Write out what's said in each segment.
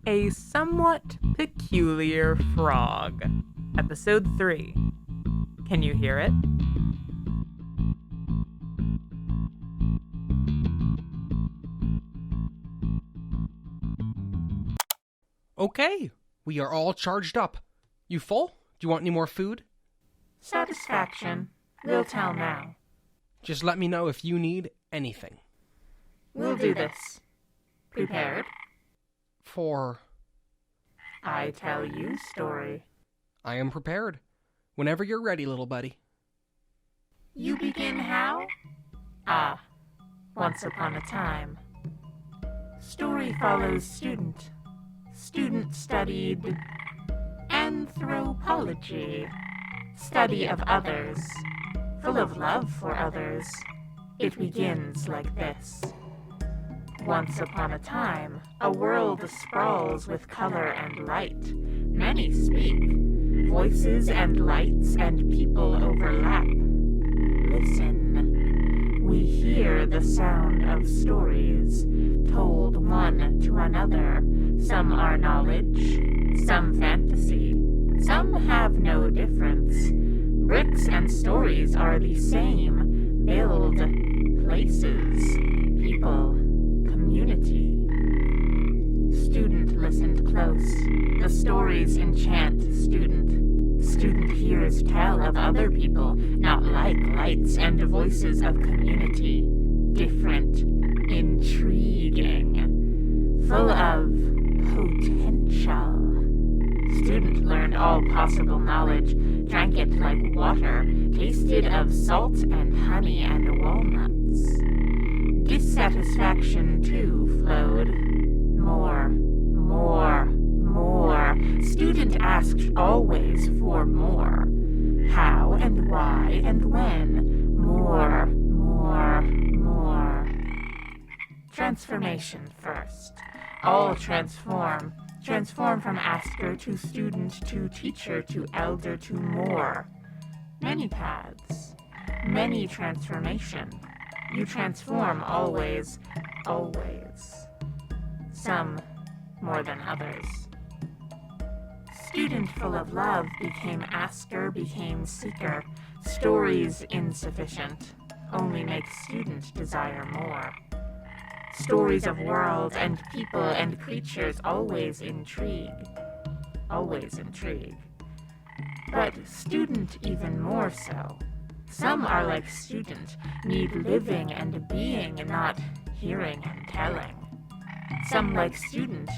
A Somewhat Peculiar Frog, Episode 3. Can you hear it? Okay, we are all charged up. You full? Do you want any more food? Satisfaction. We'll tell now. Just let me know if you need anything. We'll do this. Prepared? For... I tell you story. I am prepared. Whenever you're ready, little buddy. You begin how? Once upon a time. Story follows student. Student studied anthropology. Study of others. Full of love for others. It begins like this. Once upon a time, a world sprawls with color and light. Many speak. Voices and lights and people overlap. Listen. We hear the sound of stories, told one to another. Some are knowledge, some fantasy, some have no difference. Bricks and stories are the same. Build places, people, community. Student listened close. The stories enchant student. Student hears tell of other people, not like lights and voices of community. Different, intriguing, full of potential. Student learned all possible knowledge, drank it like water, tasted of salt and honey and walnuts. Dissatisfaction, too, flowed. More. Student asked always for more. How and why and when. More. Transformation first. All transform. Transform from asker to student to teacher to elder to more. Many paths. Many transformation. You transform always. Some more than others. Student full of love became asker, became seeker. Stories insufficient. Only make student desire more. Stories of world and people and creatures always intrigue. But student even more so. Some are like student, need living and being, not hearing and telling. Some, like student,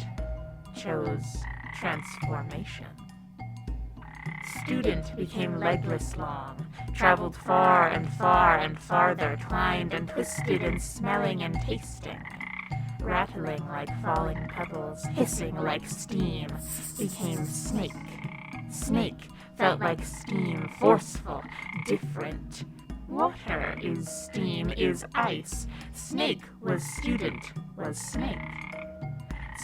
chose transformation. Student became legless long, traveled far and farther, twined and twisted and smelling and tasting. Rattling like falling pebbles, hissing like steam, became snake. Snake felt like steam, forceful, different. Water is steam, is ice. Snake was student, was snake.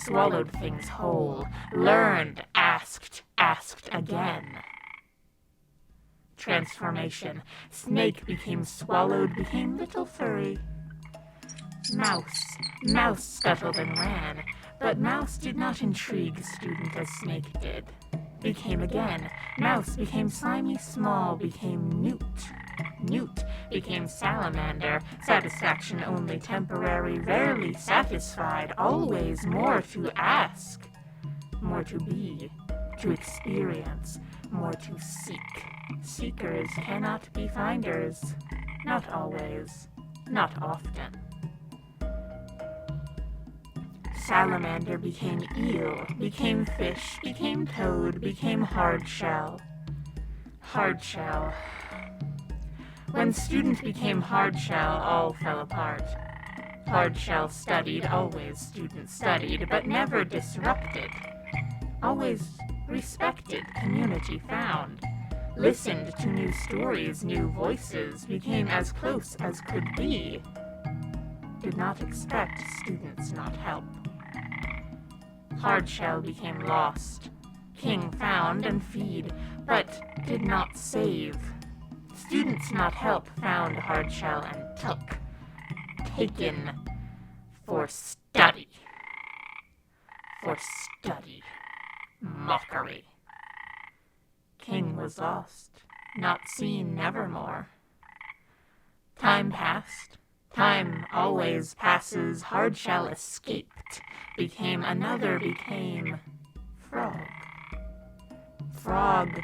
Swallowed things whole, learned, asked again. Transformation. Snake became swallowed, became little furry. Mouse scuttled and ran, but mouse did not intrigue student as snake did. Became again. Mouse became slimy small, became newt. Newt became salamander, satisfaction only temporary, rarely satisfied, always more to ask, more to be, to experience, more to seek. Seekers cannot be finders, not always, not often. Salamander became eel, became fish, became toad, became hard shell. Hard shell. When student became hard shell, all fell apart. Hard shell studied, always student studied, but never disrupted. Always respected, community found. Listened to new stories, new voices, became as close as could be. Did not expect students not help. Hard shell became lost. King found and feed, but did not save. Students not help found hard shell and taken for study. for study, mockery. King was lost, not seen nevermore. Time passed. Time always passes, hardshell escaped. Became frog. Frog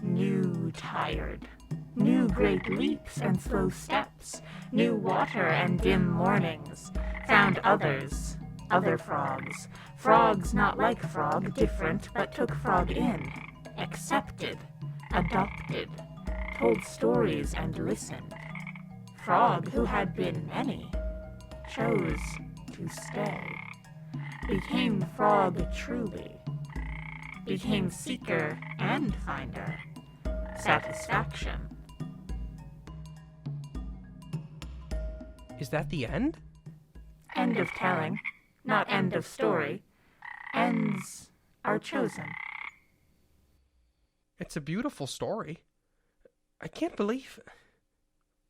knew tired, knew great leaps and slow steps, knew water and dim mornings, found other frogs. Frogs not like frog, different, but took frog in, accepted, adopted, told stories and listened. Frog, who had been many, chose to stay. Became frog truly. Became seeker and finder. Satisfaction. Is that the end? End of telling, not end of story. Ends are chosen. It's a beautiful story. I can't believe...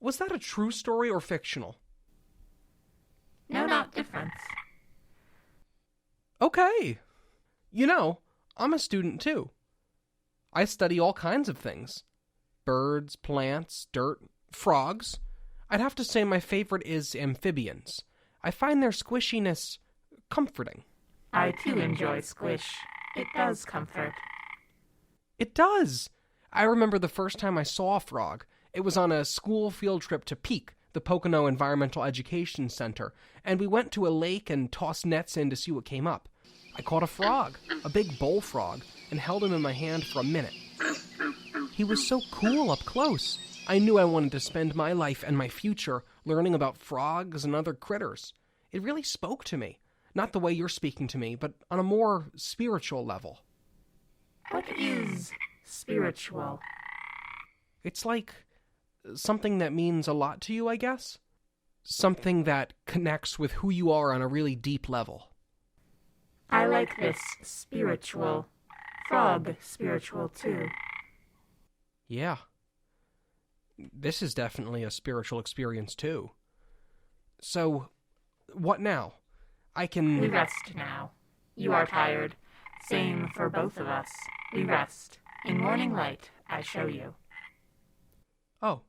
Was that a true story or fictional? No, not difference. Okay. You know, I'm a student too. I study all kinds of things. Birds, plants, dirt, frogs. I'd have to say my favorite is amphibians. I find their squishiness comforting. I too enjoy squish. It does comfort. It does! I remember the first time I saw a frog. It was on a school field trip to Peak, the Pocono Environmental Education Center, and we went to a lake and tossed nets in to see what came up. I caught a frog, a big bullfrog, and held him in my hand for a minute. He was so cool up close. I knew I wanted to spend my life and my future learning about frogs and other critters. It really spoke to me. Not the way you're speaking to me, but on a more spiritual level. What is spiritual? It's like something that means a lot to you, I guess. Something that connects with who you are on a really deep level. I like this spiritual. Frog spiritual too. Yeah. This is definitely a spiritual experience too. So, what now? We rest now. You are tired. Same for both of us. We rest. In morning light, I show you. Oh.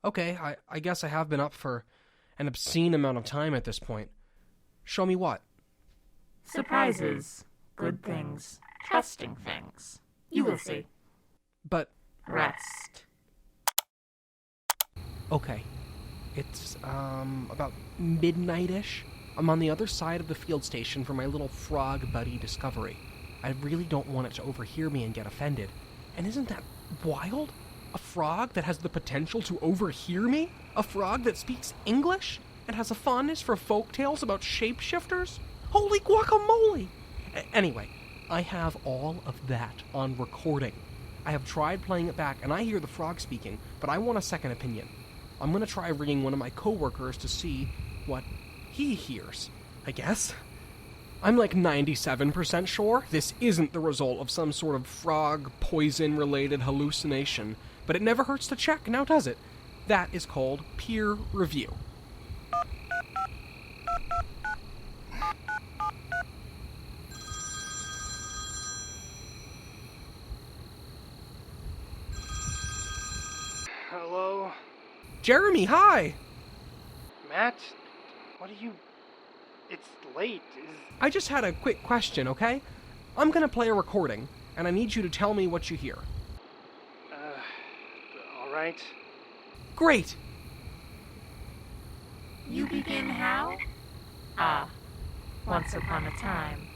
Okay, I guess I have been up for an obscene amount of time at this point. Show me what? Surprises. Good things. Trusting things. You will see. But... Rest. Okay. It's, about midnight-ish. I'm on the other side of the field station for my little frog buddy discovery. I really don't want it to overhear me and get offended. And isn't that wild? A frog that has the potential to overhear me? A frog that speaks English? And has a fondness for folktales about shapeshifters? Holy guacamole! Anyway, I have all of that on recording. I have tried playing it back, and I hear the frog speaking, but I want a second opinion. I'm going to try ringing one of my coworkers to see what he hears, I guess. I'm like 97% sure this isn't the result of some sort of frog poison-related hallucination, but it never hurts to check, now does it? That is called peer review. Hello? Jeremy, hi! Matt? What are you... It's late. I just had a quick question, okay? I'm gonna play a recording, and I need you to tell me what you hear. Alright. Great! You begin how? Ah, once upon a time.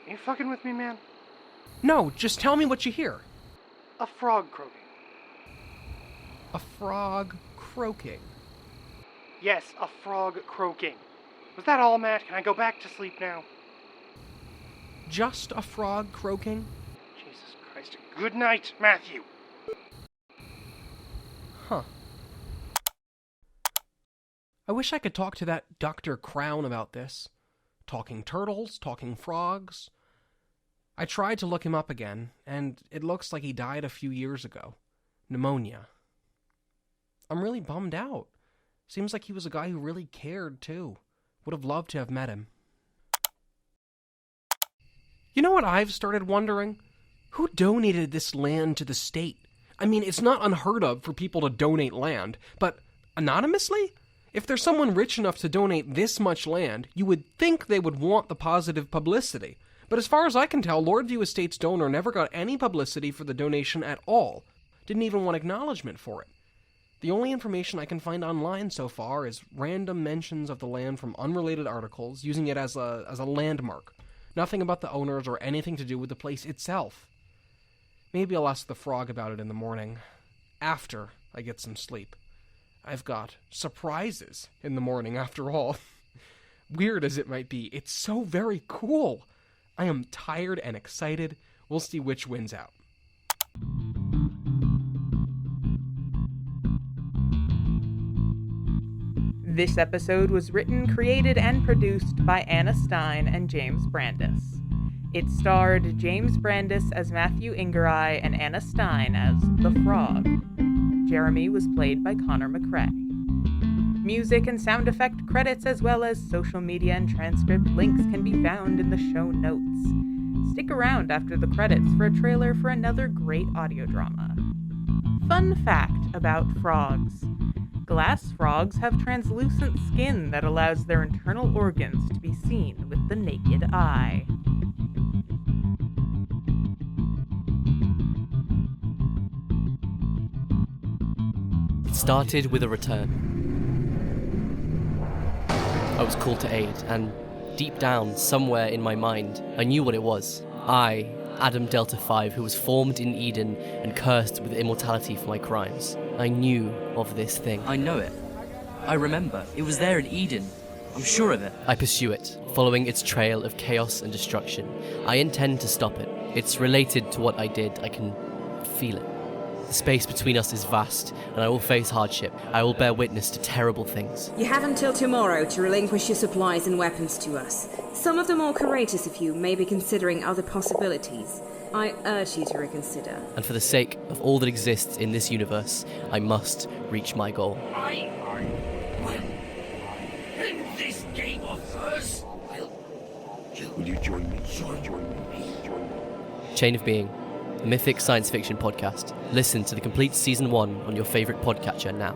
Are you fucking with me, man? No, just tell me what you hear. A frog croaking. A frog croaking. Yes, a frog croaking. Was that all, Matt? Can I go back to sleep now? Just a frog croaking? Jesus Christ. Good night, Matthew. Huh. I wish I could talk to that Dr. Crown about this. Talking turtles, talking frogs. I tried to look him up again, and it looks like he died a few years ago. Pneumonia. I'm really bummed out. Seems like he was a guy who really cared, too. Would have loved to have met him. You know what I've started wondering? Who donated this land to the state? I mean, it's not unheard of for people to donate land, but anonymously? If there's someone rich enough to donate this much land, you would think they would want the positive publicity. But as far as I can tell, Lordview Estate's donor never got any publicity for the donation at all. Didn't even want acknowledgement for it. The only information I can find online so far is random mentions of the land from unrelated articles, using it as a landmark. Nothing about the owners or anything to do with the place itself. Maybe I'll ask the frog about it in the morning, after I get some sleep. I've got surprises in the morning, after all. Weird as it might be, it's so very cool. I am tired and excited. We'll see which wins out. This episode was written, created, and produced by Anna Stein and James Brandis. It starred James Brandis as Matthew Ingeri and Anna Stein as the Frog. Jeremy was played by Connor McCray. Music and sound effect credits as well as social media and transcript links can be found in the show notes. Stick around after the credits for a trailer for another great audio drama. Fun fact about frogs. Glass frogs have translucent skin that allows their internal organs to be seen with the naked eye. It started with a return. I was called to aid, and deep down, somewhere in my mind, I knew what it was. I, Adam Delta 5, who was formed in Eden and cursed with immortality for my crimes. I knew of this thing. I know it. I remember. It was there in Eden. I'm sure of it. I pursue it, following its trail of chaos and destruction. I intend to stop it. It's related to what I did. I can feel it. The space between us is vast, and I will face hardship. I will bear witness to terrible things. You have until tomorrow to relinquish your supplies and weapons to us. Some of the more courageous of you may be considering other possibilities. I urge you to reconsider. And for the sake of all that exists in this universe, I must reach my goal. In this game of verse, will you join me? Chain of Being, a mythic science fiction podcast. Listen to the complete season 1 on your favorite podcatcher now.